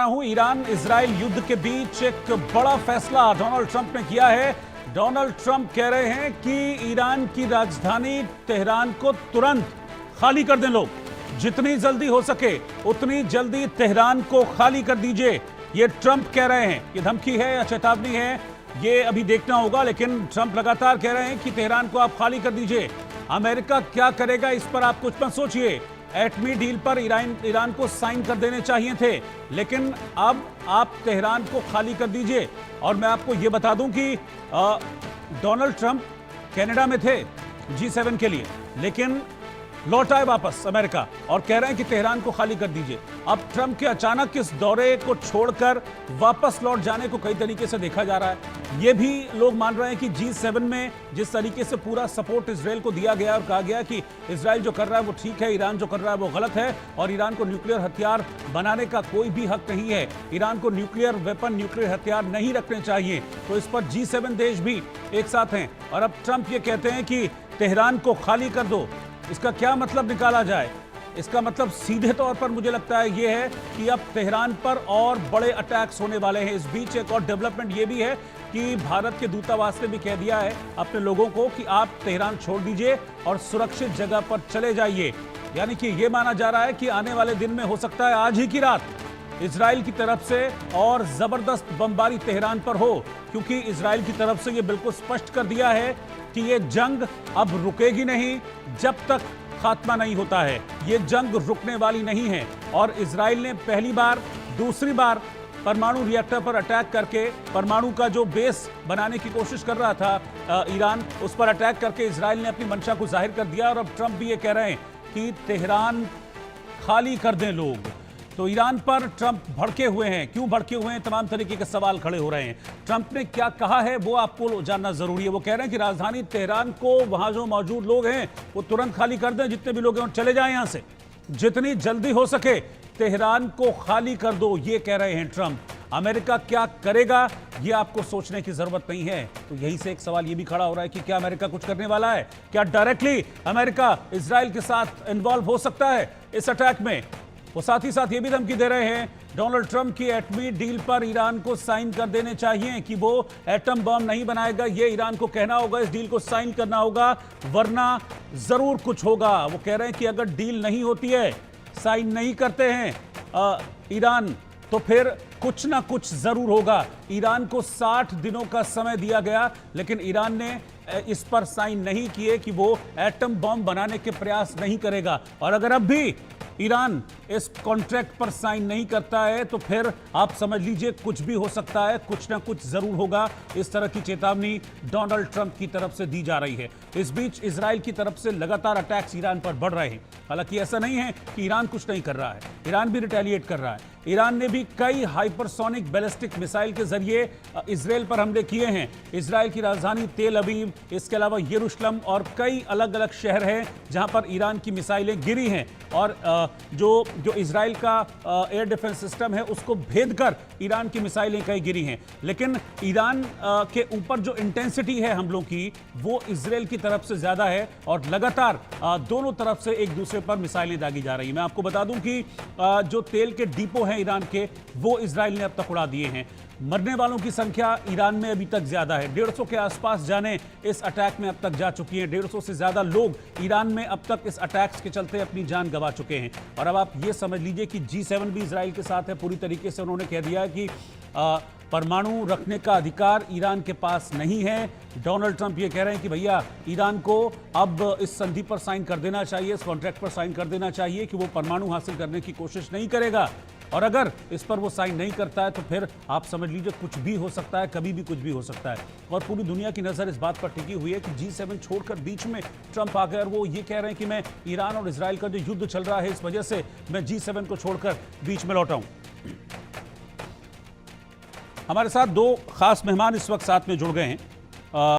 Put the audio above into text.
हूं Iran Israel युद्ध के बीच एक बड़ा फैसला डोनाल्ड ट्रंप ने किया है। डोनाल्ड ट्रंप कह रहे हैं कि ईरान की राजधानी तेहरान को तुरंत खाली कर दें लोग, जितनी जल्दी हो सके उतनी जल्दी तेहरान को खाली कर दीजिए। ये ट्रंप कह रहे हैं। ये धमकी है या चेतावनी है ये अभी देखना होगा, लेकिन ट्रंप लगातार कह रहे हैं कि तेहरान को आप खाली कर दीजिए। अमेरिका क्या करेगा इस पर आप कुछ मत सोचिए। एटमी डील पर ईरान को साइन कर देने चाहिए थे, लेकिन अब आप तेहरान को खाली कर दीजिए। और मैं आपको यह बता दूं कि डोनाल्ड ट्रंप कनाडा में थे G7 के लिए, लेकिन लौट आए वापस अमेरिका और कह रहे हैं कि तेहरान को खाली कर दीजिए। अब ट्रंप के अचानक इस दौरे को छोड़कर वापस लौट जाने को कई तरीके से देखा जा रहा है। ये भी लोग मान रहे हैं कि G7 में जिस तरीके से पूरा सपोर्ट इजराइल को दिया गया और कहा गया कि इजराइल जो कर रहा है वो ठीक है, ईरान जो कर रहा है वो गलत है और ईरान को न्यूक्लियर हथियार बनाने का कोई भी हक नहीं है, ईरान को न्यूक्लियर वेपन, न्यूक्लियर हथियार नहीं रखने चाहिए। तो इस पर G7 देश भी एक साथ हैं। और अब ट्रंप ये कहते हैं कि तेहरान को खाली कर दो। इसका क्या मतलब निकाला जाए? इसका मतलब सीधे तौर पर मुझे लगता है यह है कि अब तेहरान पर और बड़े अटैक्स होने वाले हैं। इस बीच एक और डेवलपमेंट यह भी है कि भारत के दूतावास ने भी कह दिया है अपने लोगों को कि आप तेहरान छोड़ दीजिए और सुरक्षित जगह पर चले जाइए। यानी कि यह माना जा रहा है कि आने वाले दिन में हो सकता है आज ही की रात इजराइल की तरफ से और जबरदस्त बमबारी तेहरान पर हो, क्योंकि इजराइल की तरफ से यह बिल्कुल स्पष्ट कर दिया है कि यह जंग अब रुकेगी नहीं जब तक खात्मा नहीं होता है। यह जंग रुकने वाली नहीं है। और इजराइल ने पहली बार, दूसरी बार परमाणु रिएक्टर पर अटैक करके परमाणु का जो बेस बनाने की कोशिश कर रहा था ईरान, उस पर अटैक करके इजराइल ने अपनी मंशा को जाहिर कर दिया। और अब ट्रंप भी ये कह रहे हैं कि तेहरान खाली कर दें लोग। तो ईरान पर ट्रंप भड़के हुए हैं। क्यों भड़के हुए हैं? तमाम तरीके के सवाल खड़े हो रहे हैं। ट्रंप ने क्या कहा है वो आपको जानना जरूरी है। वो कह रहे हैं कि राजधानी तेहरान को वहां जो मौजूद लोग हैं वो तुरंत खाली कर दें, जितने भी लोग हैं चले जाएं यहां से, जितनी जल्दी हो सके तेहरान को खाली कर दो, ये कह रहे हैं ट्रंप। अमेरिका क्या करेगा ये आपको सोचने की जरूरत नहीं है। तो यही से एक सवाल ये भी खड़ा हो रहा है कि क्या अमेरिका कुछ करने वाला है? क्या डायरेक्टली अमेरिका इजराइल के साथ इन्वॉल्व हो सकता है इस अटैक में? वो साथ ही साथ ये भी धमकी दे रहे हैं डोनाल्ड ट्रंप की एटमी डील पर ईरान को साइन कर देने चाहिए कि वो एटम बम नहीं बनाएगा। ये ईरान को कहना होगा, इस डील को साइन करना होगा, वरना जरूर कुछ होगा। वो कह रहे हैं कि अगर डील नहीं होती है, साइन नहीं करते हैं ईरान, तो फिर कुछ ना कुछ जरूर होगा। ईरान को 60 दिनों का समय दिया गया, लेकिन ईरान ने इस पर साइन नहीं किए कि वो एटम बम बनाने के प्रयास नहीं करेगा। और अगर अब भी ईरान इस कॉन्ट्रैक्ट पर साइन नहीं करता है तो फिर आप समझ लीजिए कुछ भी हो सकता है, कुछ ना कुछ जरूर होगा। इस तरह की चेतावनी डोनाल्ड ट्रंप की तरफ से दी जा रही है। इस बीच इजराइल की तरफ से लगातार अटैक्स ईरान पर बढ़ रहे हैं। हालांकि ऐसा नहीं है कि ईरान कुछ नहीं कर रहा है, ईरान भी रिटेलिएट कर रहा है। ईरान ने भी कई हाइपरसोनिक बैलिस्टिक मिसाइल के जरिए इजराइल पर हमले किए हैं। इजराइल की राजधानी तेल अवीव, इसके अलावा यरूशलेम और कई अलग अलग शहर हैं जहां पर ईरान की मिसाइलें गिरी हैं। और जो इजराइल का एयर डिफेंस सिस्टम है उसको भेद कर ईरान की मिसाइलें कई गिरी हैं। लेकिन ईरान के ऊपर जो इंटेंसिटी है हमलों की वो इजराइल की तरफ से ज्यादा है और लगातार दोनों तरफ से एक दूसरे पर मिसाइलें दागी जा रही हैं। मैं आपको बता दूं कि जो तेल के डिपो हैं ईरान के, वो इजराइल ने अब तक उड़ा दिए हैं। मरने वालों की संख्या ईरान में अभी तक ज्यादा है, 150 के आसपास जाने इस अटैक में अब तक जा चुकी हैं। 150 से ज्यादा लोग ईरान में अब तक इस अटैक्स के चलते अपनी जान गंवा चुके हैं। और अब आप ये समझ लीजिए कि G7 भी इजराइल के साथ है पूरी तरीके से। उन्होंने कह दिया है कि परमाणु रखने का अधिकार ईरान के पास नहीं है। डोनाल्ड ट्रंप ये कह रहे हैं कि भैया ईरान को अब इस संधि पर साइन कर देना चाहिए, इस कॉन्ट्रैक्ट पर साइन कर देना चाहिए कि वो परमाणु हासिल करने की कोशिश नहीं करेगा। और अगर इस पर वो साइन नहीं करता है तो फिर आप समझ लीजिए कुछ भी हो सकता है, कभी भी कुछ भी हो सकता है। और पूरी दुनिया की नज़र इस बात पर टिकी हुई है कि G7 छोड़कर बीच में ट्रंप आ गए और वो ये कह रहे हैं कि मैं ईरान और इजराइल का जो युद्ध चल रहा है इस वजह से मैं G7 को छोड़कर बीच में लौटा हूं। हमारे साथ दो खास मेहमान इस वक्त साथ में जुड़ गए हैं।